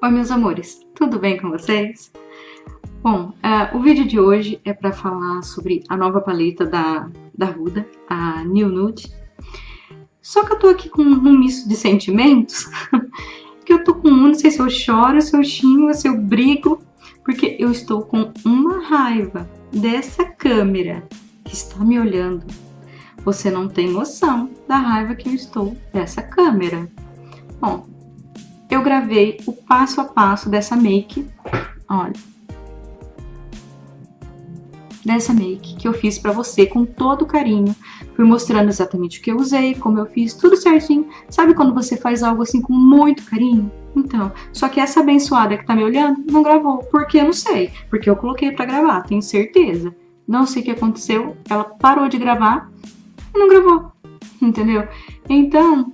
Oi, meus amores, tudo bem com vocês? Bom, o vídeo de hoje é para falar sobre a nova paleta da Huda, a New Nude. Só que eu tô aqui com um misto de sentimentos, que eu tô com não sei se eu choro, se eu xingo, se eu brigo, porque eu estou com uma raiva dessa câmera que está me olhando. Você não tem noção da raiva que eu estou dessa câmera. Bom, eu gravei o passo a passo dessa make, olha, dessa make que eu fiz pra você com todo carinho. Fui mostrando exatamente o que eu usei, como eu fiz, tudo certinho. Sabe quando você faz algo assim com muito carinho? Então, só que essa abençoada que tá me olhando não gravou, porque eu não sei, porque eu coloquei pra gravar, tenho certeza. Não sei o que aconteceu, ela parou de gravar e não gravou, entendeu? Então,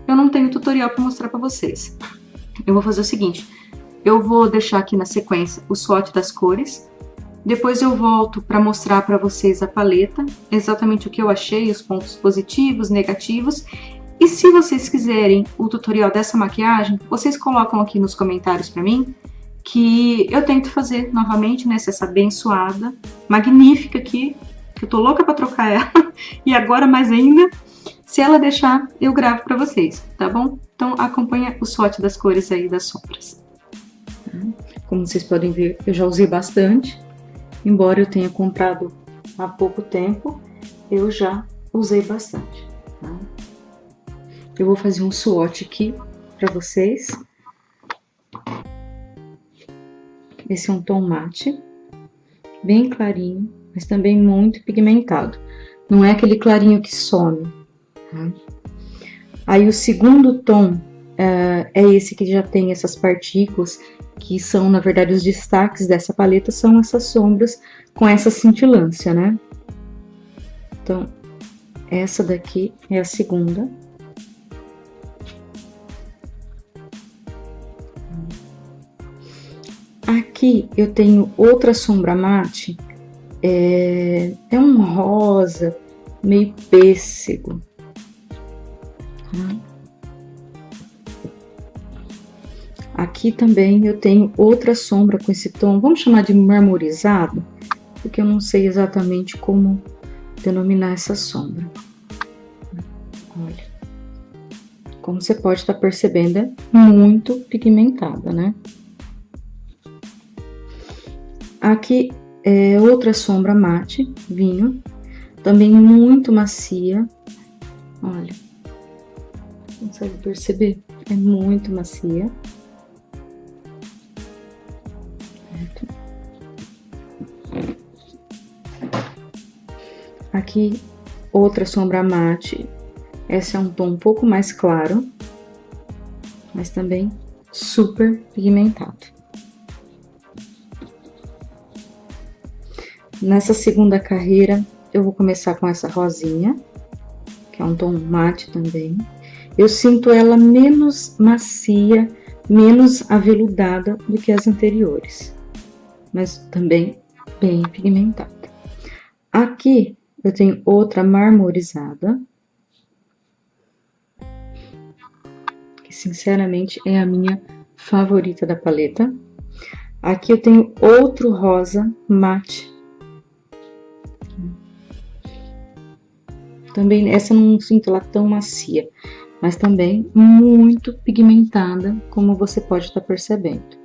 eu não tenho tutorial pra mostrar pra vocês. Eu vou fazer o seguinte, eu vou deixar aqui na sequência o swatch das cores, depois eu volto para mostrar para vocês a paleta, exatamente o que eu achei, os pontos positivos, negativos, e se vocês quiserem o tutorial dessa maquiagem, vocês colocam aqui nos comentários para mim, que eu tento fazer novamente, né, essa abençoada, magnífica aqui, que eu tô louca para trocar ela, e agora mais ainda, se ela deixar, eu gravo para vocês, tá bom? Então acompanha o swatch das cores aí das sombras. Como vocês podem ver, eu já usei bastante, embora eu tenha comprado há pouco tempo, eu já usei bastante, tá? Eu vou fazer um swatch aqui para vocês. Esse é um tom mate, bem clarinho, mas também muito pigmentado. Não é aquele clarinho que some, tá? Aí o segundo tom é esse que já tem essas partículas, que são, na verdade, os destaques dessa paleta, são essas sombras com essa cintilância, né? Então, essa daqui é a segunda. Aqui eu tenho outra sombra mate, é um rosa, meio pêssego. Aqui também eu tenho outra sombra com esse tom, vamos chamar de marmorizado, porque eu não sei exatamente como denominar essa sombra. Olha, como você pode estar percebendo, é muito pigmentada, né? Aqui é outra sombra mate, vinho, também muito macia, olha, consegue perceber? É muito macia. Aqui, outra sombra mate, essa é um tom um pouco mais claro, mas também super pigmentado. Nessa segunda carreira, eu vou começar com essa rosinha, que é um tom mate também. Eu sinto ela menos macia, menos aveludada do que as anteriores, mas também bem pigmentada. Aqui, eu tenho outra marmorizada, que sinceramente é a minha favorita da paleta. Aqui eu tenho outro rosa mate. Também essa eu não sinto ela tão macia, mas também muito pigmentada, como você pode estar percebendo.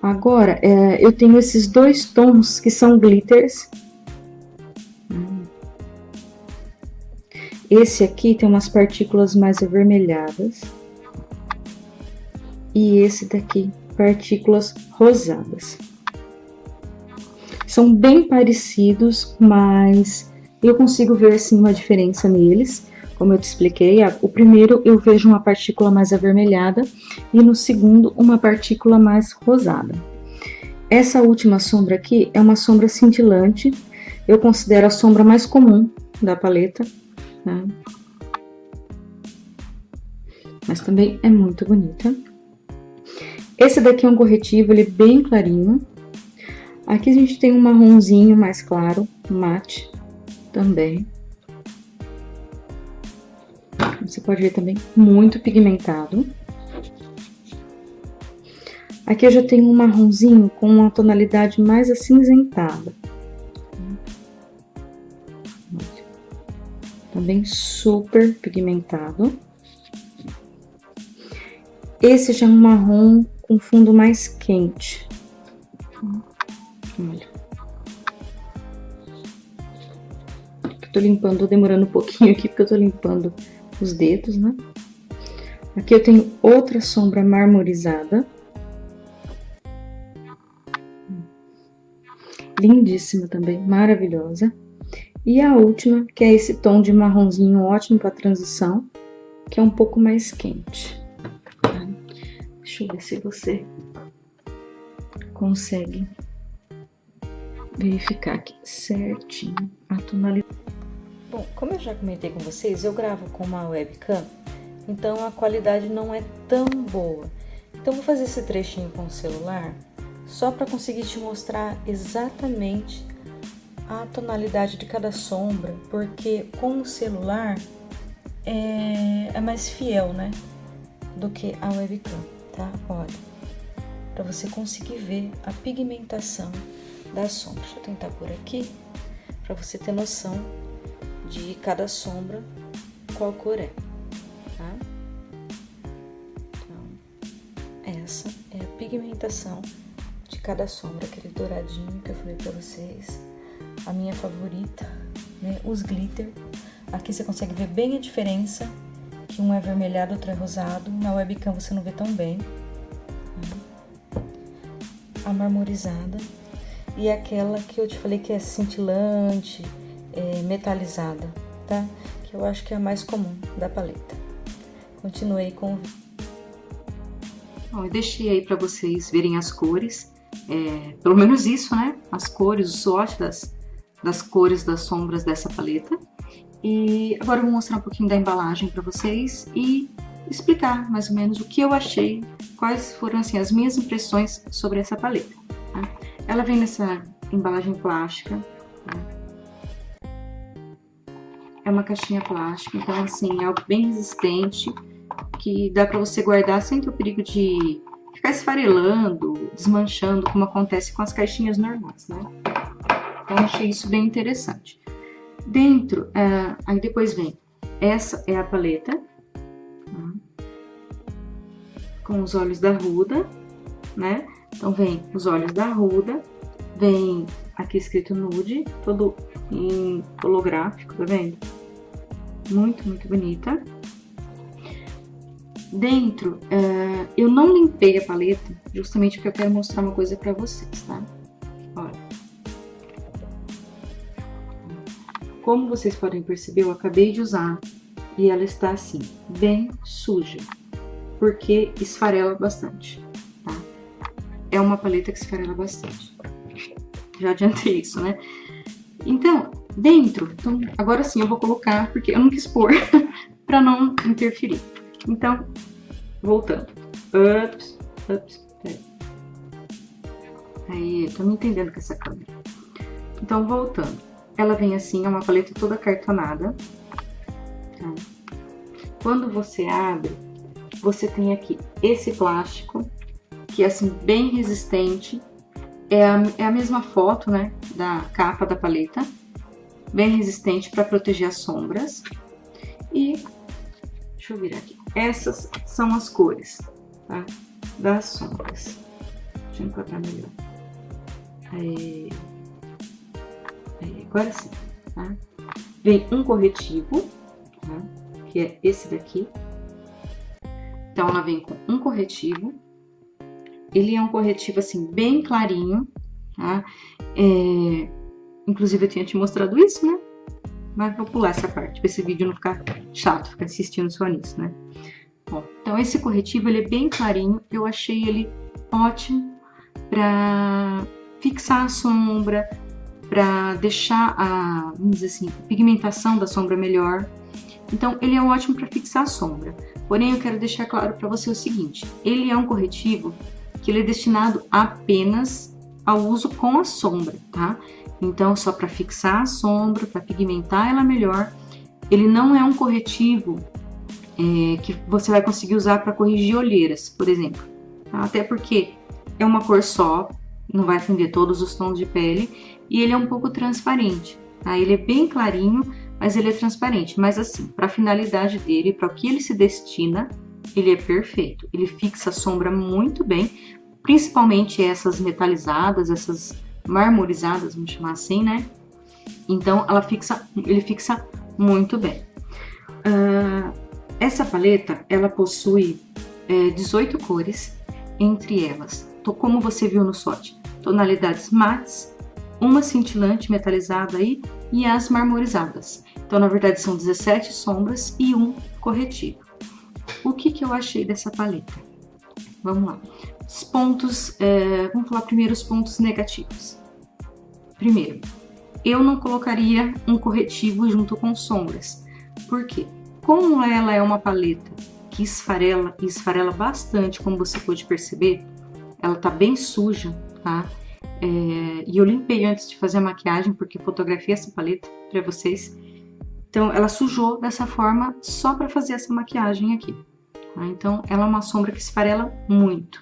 Agora, eu tenho esses dois tons que são glitters. Esse aqui tem umas partículas mais avermelhadas. E esse daqui, partículas rosadas. São bem parecidos, mas eu consigo ver, assim, uma diferença neles. Como eu te expliquei, o primeiro eu vejo uma partícula mais avermelhada e no segundo uma partícula mais rosada. Essa última sombra aqui é uma sombra cintilante. Eu considero a sombra mais comum da paleta, né? Mas também é muito bonita. Esse daqui é um corretivo, ele é bem clarinho. Aqui a gente tem um marronzinho mais claro, mate, também. Você pode ver também, muito pigmentado. Aqui eu já tenho um marronzinho com uma tonalidade mais acinzentada. Também super pigmentado. Esse já é um marrom com fundo mais quente. Olha. Eu tô limpando, demorando um pouquinho aqui, porque eu tô limpando os dedos, né? Aqui eu tenho outra sombra marmorizada. Lindíssima também, maravilhosa. E a última, que é esse tom de marronzinho ótimo para transição, que é um pouco mais quente. Deixa eu ver se você consegue verificar aqui certinho a tonalidade. Bom, como eu já comentei com vocês, eu gravo com uma webcam, então a qualidade não é tão boa. Então vou fazer esse trechinho com o celular, só para conseguir te mostrar exatamente a tonalidade de cada sombra, porque com o celular é mais fiel, né, do que a webcam, tá? Olha, para você conseguir ver a pigmentação da sombra. Deixa eu tentar por aqui, para você ter noção de cada sombra, qual cor é, tá? Então, essa é a pigmentação de cada sombra, aquele douradinho que eu falei pra vocês, a minha favorita, né? Os glitter. Aqui você consegue ver bem a diferença, que um é avermelhado, outro é rosado. Na webcam você não vê tão bem. A marmorizada e aquela que eu te falei que é cintilante, metalizada, tá? Que eu acho que é a mais comum da paleta. Continuei com o vídeo. Bom, eu deixei aí para vocês verem as cores, pelo menos isso, né? As cores, o swatch das cores das sombras dessa paleta. E agora eu vou mostrar um pouquinho da embalagem para vocês e explicar mais ou menos o que eu achei, quais foram assim as minhas impressões sobre essa paleta. Tá? Ela vem nessa embalagem plástica. Tá? É uma caixinha plástica, então assim, é algo bem resistente, que dá para você guardar sem ter o perigo de ficar esfarelando, desmanchando, como acontece com as caixinhas normais, né? Então, eu achei isso bem interessante. Dentro, aí depois vem, essa é a paleta, tá? Com os olhos da Huda, né? Então, vem os olhos da Huda, vem aqui escrito nude, todo em holográfico, tá vendo? Muito, muito bonita. Dentro, eu não limpei a paleta, justamente porque eu quero mostrar uma coisa pra vocês, tá? Olha. Como vocês podem perceber, eu acabei de usar e ela está assim, bem suja, porque esfarela bastante, tá? É uma paleta que esfarela bastante. Já adiantei isso, né? Então, dentro, agora sim eu vou colocar, porque eu não quis pôr pra não interferir. Então, voltando. Ups, peraí. Aí, tô me entendendo com essa câmera. Então, voltando. Ela vem assim, é uma paleta toda cartonada. Tá? Quando você abre, você tem aqui esse plástico, que é assim, bem resistente. É a mesma foto, né, da capa da paleta. Bem resistente para proteger as sombras. E, deixa eu virar aqui. Essas são as cores, tá? Das sombras. Deixa eu enquadrar melhor. Aí, agora sim, tá? Vem um corretivo, tá? Que é esse daqui. Então, ela vem com um corretivo. Ele é um corretivo, assim, bem clarinho, tá? Inclusive, eu tinha te mostrado isso, né? Mas vou pular essa parte, pra esse vídeo não ficar chato, ficar insistindo só nisso, né? Bom, então esse corretivo, ele é bem clarinho, eu achei ele ótimo pra fixar a sombra, pra deixar vamos dizer assim, a pigmentação da sombra melhor. Então, ele é ótimo pra fixar a sombra. Porém, eu quero deixar claro pra você o seguinte, ele é um corretivo que ele é destinado apenas ao uso com a sombra, tá? Então, só para fixar a sombra, para pigmentar ela melhor. Ele não é um corretivo que você vai conseguir usar para corrigir olheiras, por exemplo. Tá? Até porque é uma cor só, não vai atender todos os tons de pele, e ele é um pouco transparente, tá? Ele é bem clarinho, mas ele é transparente. Mas assim, para a finalidade dele, para o que ele se destina, ele é perfeito. Ele fixa a sombra muito bem, principalmente essas metalizadas, essas marmorizadas, vamos chamar assim, né? Então ele fixa muito bem. Essa paleta, ela possui 18 cores, entre elas, como você viu no swatch, tonalidades mates, uma cintilante metalizada aí e as marmorizadas. Então, na verdade, são 17 sombras e um corretivo. O que eu achei dessa paleta? Vamos lá. Os pontos, vamos falar primeiro os pontos negativos. Primeiro, eu não colocaria um corretivo junto com sombras. Por quê? Como ela é uma paleta que esfarela e esfarela bastante, como você pode perceber, ela tá bem suja, tá? E eu limpei antes de fazer a maquiagem, porque eu fotografei essa paleta para vocês. Então, ela sujou dessa forma só para fazer essa maquiagem aqui. Tá? Então, ela é uma sombra que esfarela muito.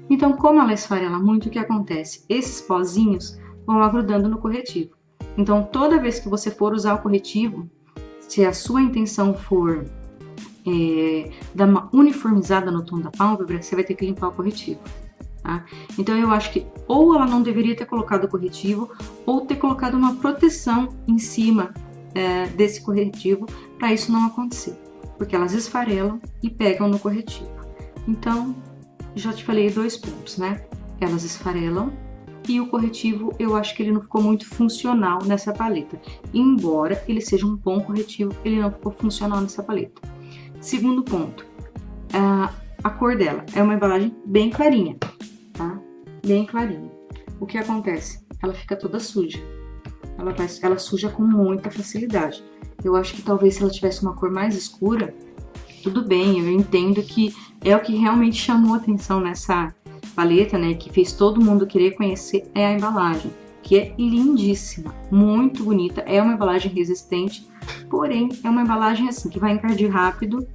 Então, como ela esfarela muito, o que acontece? Esses pozinhos vão agrudando no corretivo. Então, toda vez que você for usar o corretivo, se a sua intenção for dar uma uniformizada no tom da pálpebra, você vai ter que limpar o corretivo. Tá? Então eu acho que ou ela não deveria ter colocado o corretivo, ou ter colocado uma proteção em cima desse corretivo para isso não acontecer, porque elas esfarelam e pegam no corretivo. Então, já te falei 2 pontos, né? Elas esfarelam e o corretivo eu acho que ele não ficou muito funcional nessa paleta. Embora ele seja um bom corretivo, ele não ficou funcional nessa paleta. Segundo ponto, a cor dela é uma embalagem bem clarinha, tá? Bem clarinha. O que acontece? Ela fica toda suja. Ela suja com muita facilidade. Eu acho que talvez se ela tivesse uma cor mais escura, tudo bem, eu entendo que é o que realmente chamou a atenção nessa paleta, né? Que fez todo mundo querer conhecer é a embalagem, que é lindíssima, muito bonita. É uma embalagem resistente, porém é uma embalagem assim que vai encardir rápido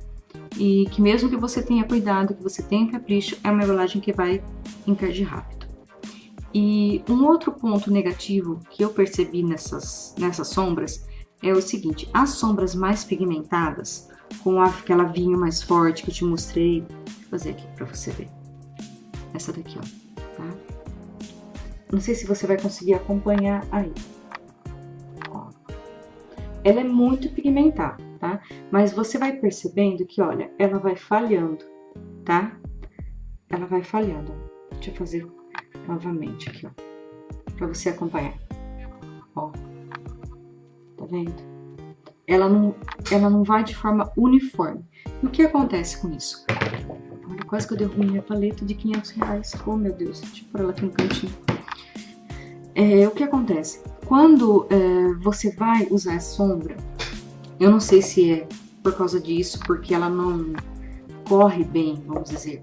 e que mesmo que você tenha cuidado, que você tenha capricho, é uma embalagem que vai encardir rápido. E um outro ponto negativo que eu percebi nessas sombras é o seguinte: as sombras mais pigmentadas, com aquela vinho mais forte que eu te mostrei, vou fazer aqui pra você ver. Essa daqui, ó, tá? Não sei se você vai conseguir acompanhar aí. Ó. Ela é muito pigmentada, tá? Mas você vai percebendo que, olha, ela vai falhando, tá? Ela vai falhando. Deixa eu fazer novamente aqui, ó, pra você acompanhar. Ó, tá vendo? Ela não vai de forma uniforme. E o que acontece com isso? Olha, quase que eu derrubei minha paleta de R$500. Oh, meu Deus, deixa eu pôr ela aqui no cantinho. O que acontece? Quando você vai usar a sombra, eu não sei se é por causa disso, porque ela não corre bem, vamos dizer,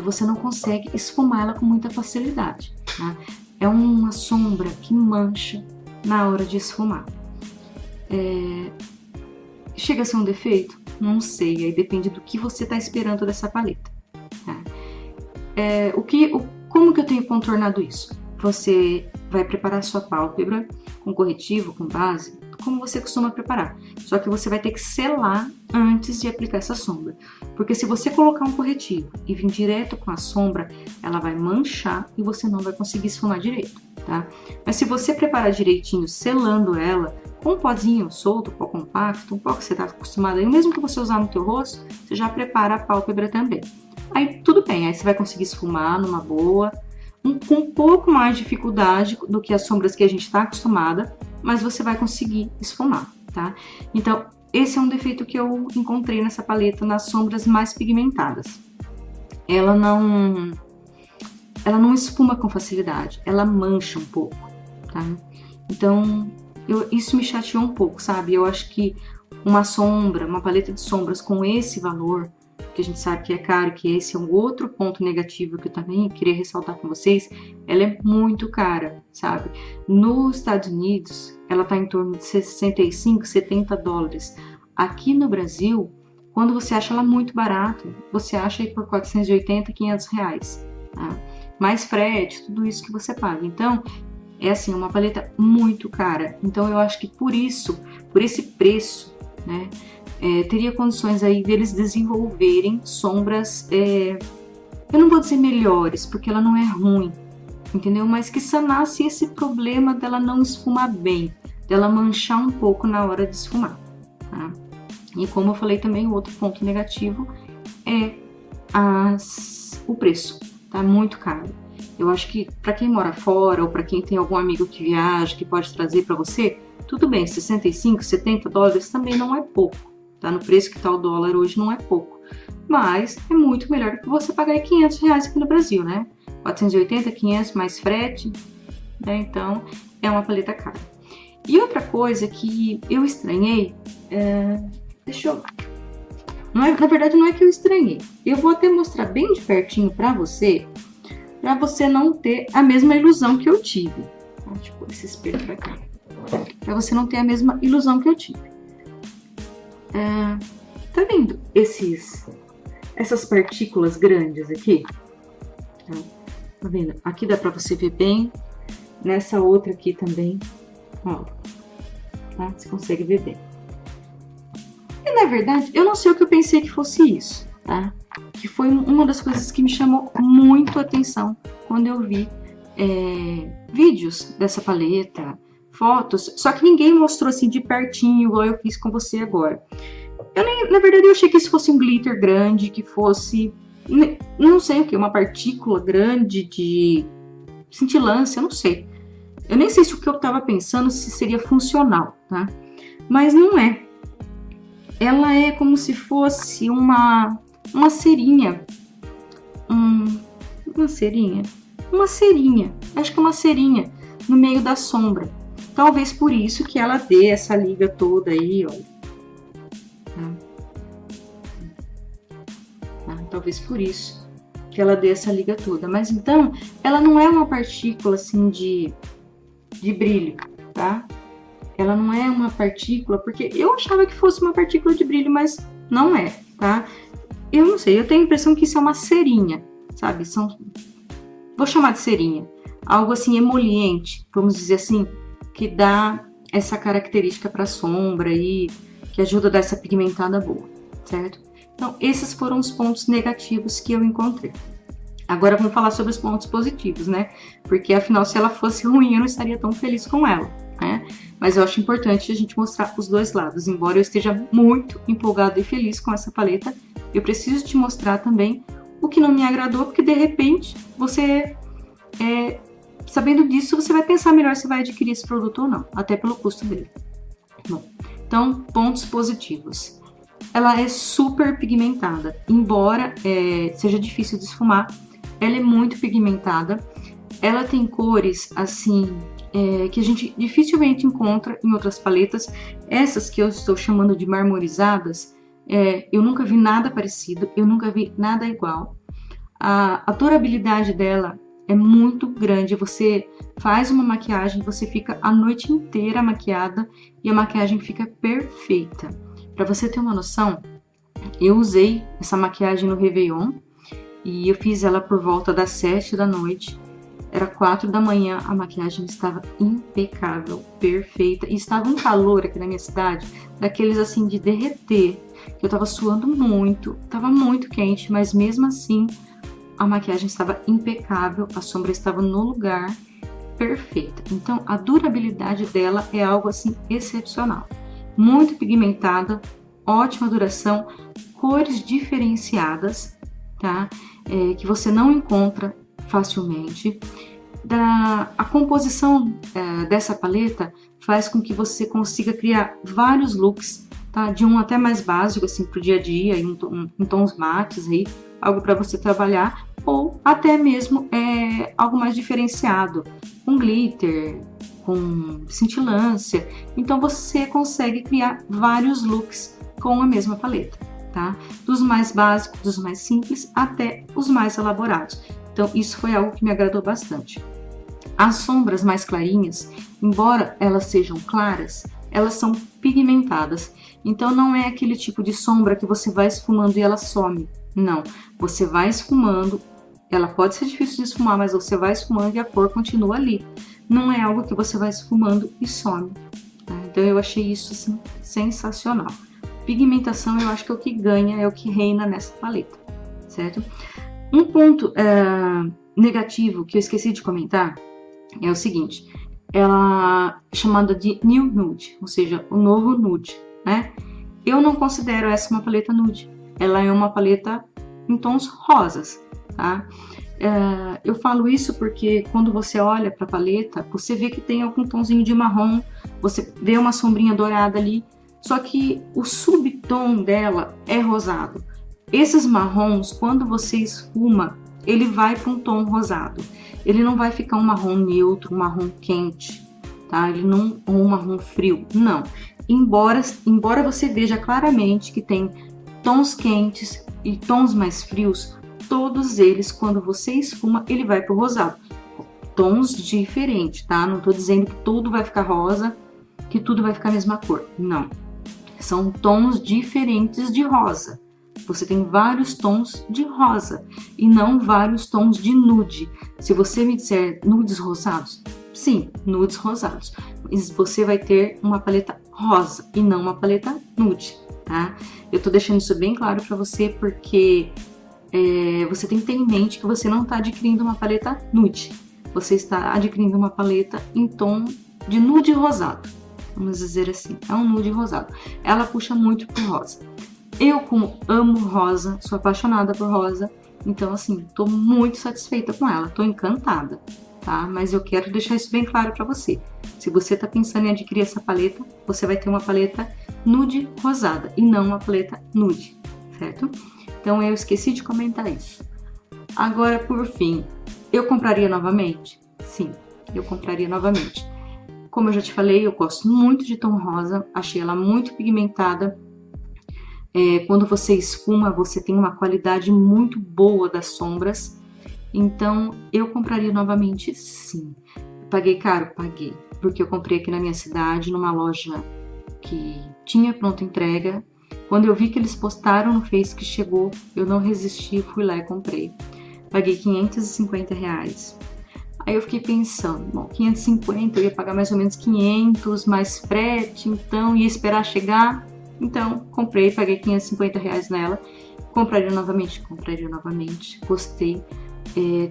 você não consegue esfumar ela com muita facilidade, tá? É uma sombra que mancha na hora de esfumar. Chega a ser um defeito? Não sei, aí depende do que você está esperando dessa paleta. Tá? Como que eu tenho contornado isso? Você vai preparar sua pálpebra com corretivo, com base, como você costuma preparar. Só que você vai ter que selar antes de aplicar essa sombra. Porque se você colocar um corretivo e vir direto com a sombra, ela vai manchar e você não vai conseguir esfumar direito, tá? Mas se você preparar direitinho, selando ela, com um pozinho solto, pó compacto, um pó que você está acostumado aí, mesmo que você usar no teu rosto, você já prepara a pálpebra também. Aí tudo bem, aí você vai conseguir esfumar numa boa, com um pouco mais de dificuldade do que as sombras que a gente está acostumada, mas você vai conseguir esfumar, tá? Então, esse é um defeito que eu encontrei nessa paleta nas sombras mais pigmentadas. Ela não esfuma com facilidade, ela mancha um pouco, tá? Então, isso me chateou um pouco, sabe? Eu acho que uma paleta de sombras com esse valor, que a gente sabe que é caro, que esse é um outro ponto negativo que eu também queria ressaltar com vocês, ela é muito cara, sabe? Nos Estados Unidos, ela tá em torno de 65, 70 dólares. Aqui no Brasil, quando você acha ela muito barata, você acha aí por 480, 500 reais, tá? mais frete, tudo isso que você paga. Então, é assim, uma paleta muito cara. Então, eu acho que por isso, por esse preço, né, teria condições aí deles desenvolverem sombras, eu não vou dizer melhores, porque ela não é ruim, entendeu? Mas que sanasse esse problema dela não esfumar bem, dela manchar um pouco na hora de esfumar, tá? E como eu falei também, o outro ponto negativo é o preço, tá muito caro. Eu acho que para quem mora fora ou para quem tem algum amigo que viaja, que pode trazer para você, tudo bem, 65, 70 dólares também não é pouco, tá? No preço que tá o dólar hoje não é pouco, mas é muito melhor do que você pagar 500 reais aqui no Brasil, né? 480, 500 mais frete, né? Então é uma paleta cara. E outra coisa que eu estranhei, deixa eu... na verdade não é que eu estranhei, eu vou até mostrar bem de pertinho para você não ter a mesma ilusão que eu tive. Deixa eu pôr esse espelho pra cá. Para você não ter a mesma ilusão que eu tive. Tá vendo essas partículas grandes aqui? Tá vendo? Aqui dá para você ver bem. Nessa outra aqui também. Ó, tá? Você consegue ver bem. E na verdade, eu não sei o que eu pensei que fosse isso, tá? Que foi uma das coisas que me chamou muito a atenção quando eu vi vídeos dessa paleta, fotos, só que ninguém mostrou assim de pertinho, igual eu fiz com você agora. Na verdade, eu achei que isso fosse um glitter grande, que fosse, não sei o que, uma partícula grande de cintilância, não sei. Eu nem sei se o que eu tava pensando se seria funcional, tá? Mas não é. Ela é como se fosse uma cerinha. Uma cerinha? Uma cerinha. Acho que é uma cerinha no meio da sombra. Talvez por isso que ela dê essa liga toda aí, ó. Talvez por isso que ela dê essa liga toda. Mas então, ela não é uma partícula assim de brilho, tá? Ela não é uma partícula, porque eu achava que fosse uma partícula de brilho, mas não é, tá? Eu não sei, eu tenho a impressão que isso é uma cerinha, sabe? Vou chamar de cerinha. Algo assim emoliente, vamos dizer assim, que dá essa característica para a sombra e que ajuda a dar essa pigmentada boa, certo? Então, esses foram os pontos negativos que eu encontrei. Agora vamos falar sobre os pontos positivos, né? Porque afinal, se ela fosse ruim, eu não estaria tão feliz com ela, né? Mas eu acho importante a gente mostrar os dois lados. Embora eu esteja muito empolgada e feliz com essa paleta, eu preciso te mostrar também o que não me agradou, porque de repente você, sabendo disso, você vai pensar melhor se vai adquirir esse produto ou não, até pelo custo dele. Bom, então, pontos positivos. Ela é super pigmentada, embora seja difícil de esfumar, ela é muito pigmentada. Ela tem cores assim que a gente dificilmente encontra em outras paletas. Essas que eu estou chamando de marmorizadas, eu nunca vi nada parecido, eu nunca vi nada igual. A durabilidade dela é muito grande. Você faz uma maquiagem, você fica a noite inteira maquiada e a maquiagem fica perfeita. Para você ter uma noção, eu usei essa maquiagem no Réveillon e eu fiz ela por volta das 7 da noite. Era 4 da manhã, a maquiagem estava impecável, perfeita. E estava um calor aqui na minha cidade, daqueles assim de derreter. Eu tava suando muito, tava muito quente, mas mesmo assim a maquiagem estava impecável, a sombra estava no lugar, perfeita. Então a durabilidade dela é algo assim excepcional. Muito pigmentada, ótima duração, cores diferenciadas, tá? Que você não encontra facilmente. A composição dessa paleta faz com que você consiga criar vários looks, tá? De um até mais básico, assim, pro dia a dia, em tons mates aí, algo para você trabalhar, ou até mesmo algo mais diferenciado, com glitter, com cintilância. Então você consegue criar vários looks com a mesma paleta, tá? Dos mais básicos, dos mais simples, até os mais elaborados. Então isso foi algo que me agradou bastante. As sombras mais clarinhas, embora elas sejam claras, elas são pigmentadas. Então não é aquele tipo de sombra que você vai esfumando e ela some. Não, você vai esfumando, Ela pode ser difícil de esfumar, mas você vai esfumando e a cor continua ali. Não é algo que você vai esfumando e some. Tá? Então eu achei isso assim, sensacional. Pigmentação eu acho que é o que ganha, é o que reina nessa paleta, certo? Um ponto negativo que eu esqueci de comentar é o seguinte, ela é chamada de New Nude, ou seja, o novo nude, né? Eu não considero essa uma paleta nude, ela é uma paleta em tons rosas, tá? Eu falo isso porque quando você olha para a paleta, você vê que tem algum tonzinho de marrom, você vê uma sombrinha dourada ali, só que o subtom dela é rosado. Esses marrons, quando você esfuma, ele vai para um tom rosado. Ele não vai ficar um marrom neutro, um marrom quente, tá? Ele não, ou um marrom frio, não. Embora você veja claramente que tem tons quentes e tons mais frios, todos eles, quando você esfuma, ele vai pro rosado. Tons diferentes, tá? Não tô dizendo que tudo vai ficar rosa, que tudo vai ficar a mesma cor. Não. São tons diferentes de rosa. Você tem vários tons de rosa e não vários tons de nude. Se você me disser nudes rosados, sim, nudes rosados. Mas você vai ter uma paleta rosa e não uma paleta nude, tá? Eu tô deixando isso bem claro pra você porque você tem que ter em mente que você não está adquirindo uma paleta nude. Você está adquirindo uma paleta em tom de nude rosado. Vamos dizer assim, é um nude rosado. Ela puxa muito pro rosa. Eu, como amo rosa, sou apaixonada por rosa, então assim, tô muito satisfeita com ela, tô encantada, tá? Mas eu quero deixar isso bem claro pra você. Se você tá pensando em adquirir essa paleta, você vai ter uma paleta nude rosada e não uma paleta nude, certo? Então eu esqueci de comentar isso. Agora, por fim, eu compraria novamente? Sim, eu compraria novamente. Como eu já te falei, eu gosto muito de tom rosa, achei ela muito pigmentada. Quando você esfuma, você tem uma qualidade muito boa das sombras. Então, eu compraria novamente, sim. Paguei caro? Paguei. Porque eu comprei aqui na minha cidade, numa loja que tinha pronta entrega. Quando eu vi que eles postaram no Face que chegou, eu não resisti, fui lá e comprei. Paguei R$550. Aí eu fiquei pensando, bom, 550 eu ia pagar mais ou menos 500, mais frete, então ia esperar chegar. Então, comprei, paguei R$550 nela. Compraria novamente, gostei.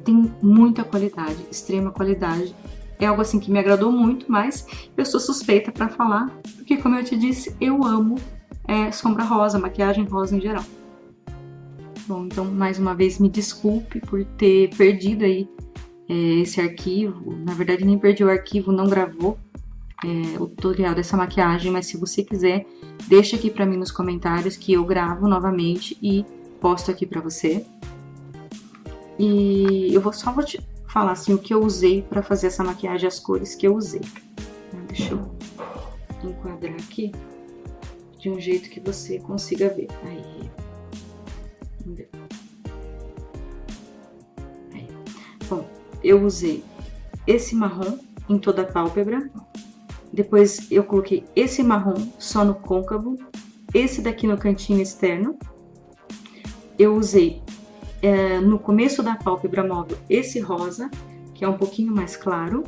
Tem muita qualidade, extrema qualidade. É algo assim que me agradou muito, mas eu sou suspeita para falar, porque como eu te disse, eu amo sombra rosa, maquiagem rosa em geral. Bom, então mais uma vez me desculpe por ter perdido aí esse arquivo. Na verdade nem perdi o arquivo, não gravou o tutorial dessa maquiagem, mas se você quiser, deixa aqui pra mim nos comentários que eu gravo novamente e posto aqui pra você. E eu só vou te falar assim o que eu usei pra fazer essa maquiagem, as cores que eu usei. Deixa eu enquadrar aqui de um jeito que você consiga ver. Aí. Bom, eu usei esse marrom em toda a pálpebra. Depois eu coloquei esse marrom só no côncavo. Esse daqui no cantinho externo. Eu usei no começo da pálpebra móvel esse rosa, que é um pouquinho mais claro.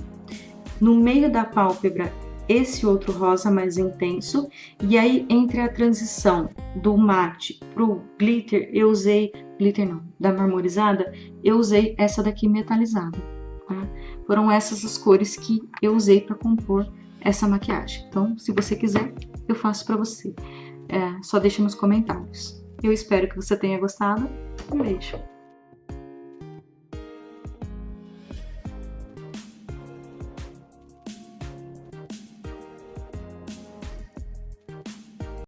No meio da pálpebra, esse outro rosa mais intenso. E aí, entre a transição do mate pro glitter, eu usei... Glitter não, da marmorizada, eu usei essa daqui metalizada, tá? Foram essas as cores que eu usei para compor essa maquiagem. Então, se você quiser, eu faço para você. Só deixa nos comentários. Eu espero que você tenha gostado. Um beijo!